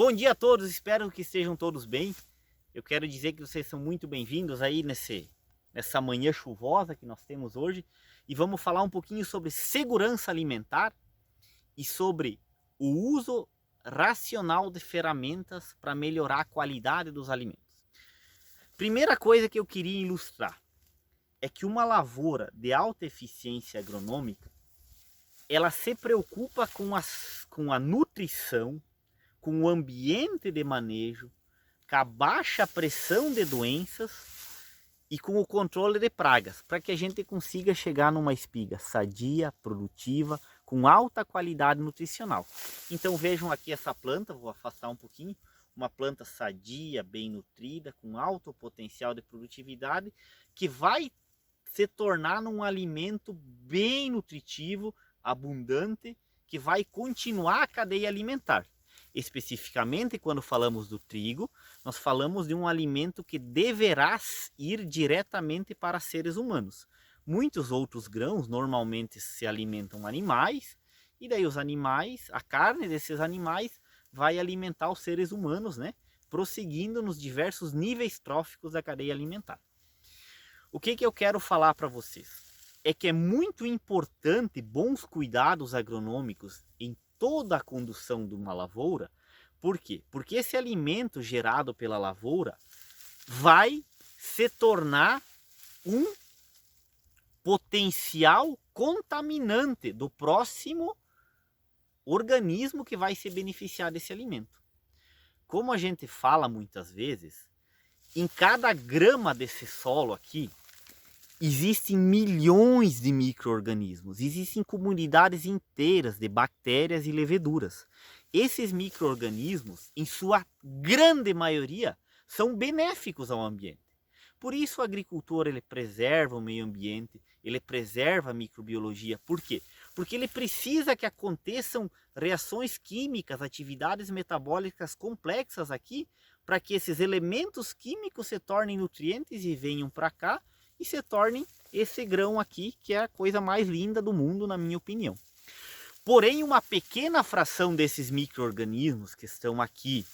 Bom dia a todos, espero que estejam todos bem. Eu quero dizer que vocês são muito bem-vindos aí nessa manhã chuvosa que nós temos hoje. E vamos falar um pouquinho sobre segurança alimentar e sobre o uso racional de ferramentas para melhorar a qualidade dos alimentos. Primeira coisa que eu queria ilustrar é que uma lavoura de alta eficiência agronômica, ela se preocupa com a nutrição, com o ambiente de manejo, com a baixa pressão de doenças e com o controle de pragas, para que a gente consiga chegar numa espiga sadia, produtiva, com alta qualidade nutricional. Então vejam aqui essa planta, vou afastar um pouquinho, uma planta sadia, bem nutrida, com alto potencial de produtividade, que vai se tornar um alimento bem nutritivo, abundante, que vai continuar a cadeia alimentar. Especificamente, quando falamos do trigo, nós falamos de um alimento que deverá ir diretamente para seres humanos. Muitos outros grãos normalmente se alimentam animais, e daí os animais, a carne desses animais vai alimentar os seres humanos, né? Prosseguindo nos diversos níveis tróficos da cadeia alimentar. O que eu quero falar para vocês? É que é muito importante bons cuidados agronômicos em toda a condução de uma lavoura. Por quê? Porque esse alimento gerado pela lavoura vai se tornar um potencial contaminante do próximo organismo que vai se beneficiar desse alimento. Como a gente fala muitas vezes, em cada grama desse solo aqui, existem milhões de micro-organismos, existem comunidades inteiras de bactérias e leveduras. Esses micro-organismos, em sua grande maioria, são benéficos ao ambiente. Por isso o agricultor ele preserva o meio ambiente, ele preserva a microbiologia. Por quê? Porque ele precisa que aconteçam reações químicas, atividades metabólicas complexas aqui, para que esses elementos químicos se tornem nutrientes e venham para cá, e se tornem esse grão aqui, que é a coisa mais linda do mundo, na minha opinião. Porém, uma pequena fração desses micro-organismos que estão aqui,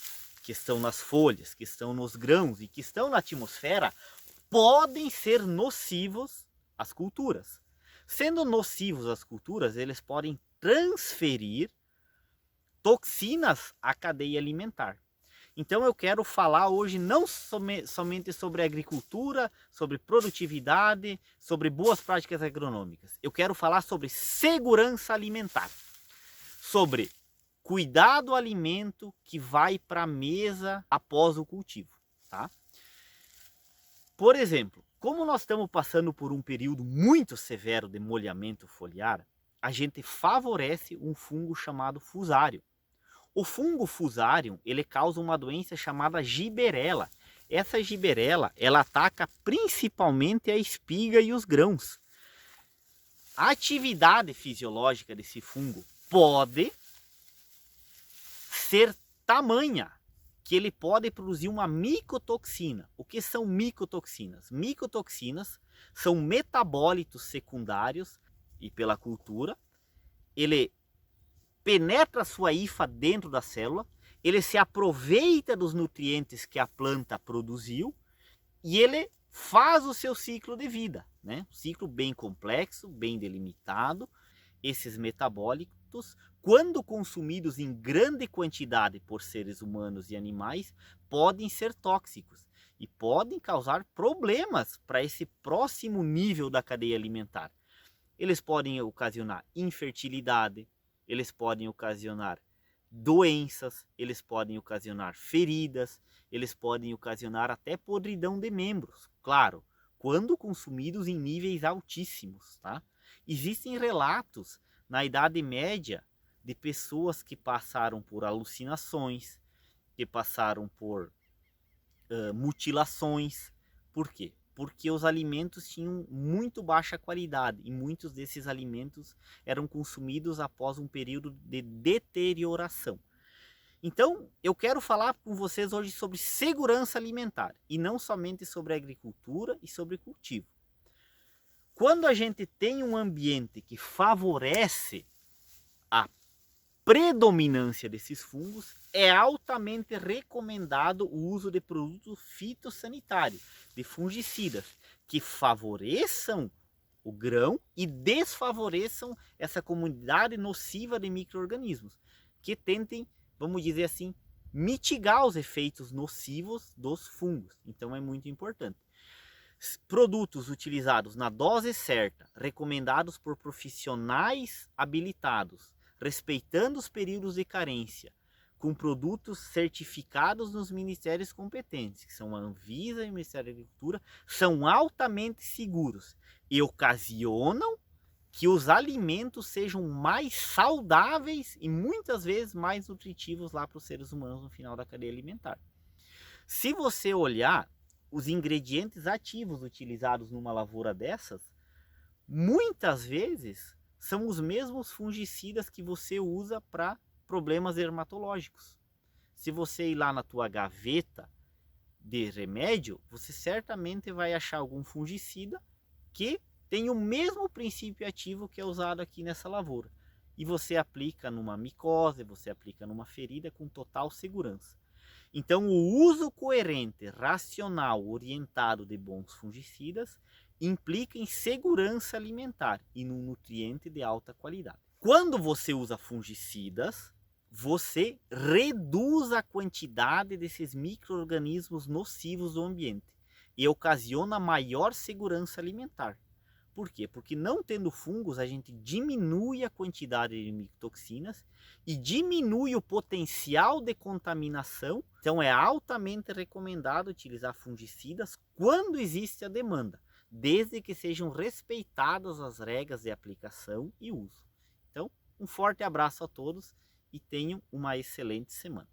que estão nas folhas, que estão nos grãos e que estão na atmosfera, podem ser nocivos às culturas. Sendo nocivos às culturas, eles podem transferir toxinas à cadeia alimentar. Então eu quero falar hoje não somente sobre agricultura, sobre produtividade, sobre boas práticas agronômicas. Eu quero falar sobre segurança alimentar, sobre cuidar do alimento que vai para a mesa após o cultivo, tá? Por exemplo, como nós estamos passando por um período muito severo de molhamento foliar, a gente favorece um fungo chamado fusário. O fungo Fusarium, ele causa uma doença chamada giberela. Essa giberela, ela ataca principalmente a espiga e os grãos. A atividade fisiológica desse fungo pode ser tamanha que ele pode produzir uma micotoxina. O que são micotoxinas? Micotoxinas são metabólitos secundários e pela cultura, ele penetra a sua hifa dentro da célula, ele se aproveita dos nutrientes que a planta produziu e ele faz o seu ciclo de vida, né? Um ciclo bem complexo, bem delimitado. Esses metabólitos, quando consumidos em grande quantidade por seres humanos e animais, podem ser tóxicos e podem causar problemas para esse próximo nível da cadeia alimentar. Eles podem ocasionar infertilidade, eles podem ocasionar doenças, eles podem ocasionar feridas, eles podem ocasionar até podridão de membros. Claro, quando consumidos em níveis altíssimos, tá? Existem relatos na Idade Média de pessoas que passaram por alucinações, que passaram por mutilações. Por quê? Porque os alimentos tinham muito baixa qualidade e muitos desses alimentos eram consumidos após um período de deterioração. Então, eu quero falar com vocês hoje sobre segurança alimentar e não somente sobre agricultura e sobre cultivo. Quando a gente tem um ambiente que favorece a predominância desses fungos, é altamente recomendado o uso de produtos fitossanitários, de fungicidas, que favoreçam o grão e desfavoreçam essa comunidade nociva de micro-organismos, que tentem, vamos dizer assim, mitigar os efeitos nocivos dos fungos. Então é muito importante. Produtos utilizados na dose certa, recomendados por profissionais habilitados, respeitando os períodos de carência, com produtos certificados nos ministérios competentes, que são a Anvisa e o Ministério da Agricultura, são altamente seguros e ocasionam que os alimentos sejam mais saudáveis e muitas vezes mais nutritivos lá para os seres humanos no final da cadeia alimentar. Se você olhar os ingredientes ativos utilizados numa lavoura dessas, muitas vezes são os mesmos fungicidas que você usa para problemas dermatológicos. Se você ir lá na tua gaveta de remédio, você certamente vai achar algum fungicida que tem o mesmo princípio ativo que é usado aqui nessa lavoura. E você aplica numa micose, você aplica numa ferida com total segurança. Então, o uso coerente, racional, orientado de bons fungicidas implica em segurança alimentar e num nutriente de alta qualidade. Quando você usa fungicidas, você reduz a quantidade desses micro-organismos nocivos do ambiente e ocasiona maior segurança alimentar. Por quê? Porque não tendo fungos, a gente diminui a quantidade de micotoxinas e diminui o potencial de contaminação. Então é altamente recomendado utilizar fungicidas quando existe a demanda, desde que sejam respeitadas as regras de aplicação e uso. Então, um forte abraço a todos e tenham uma excelente semana.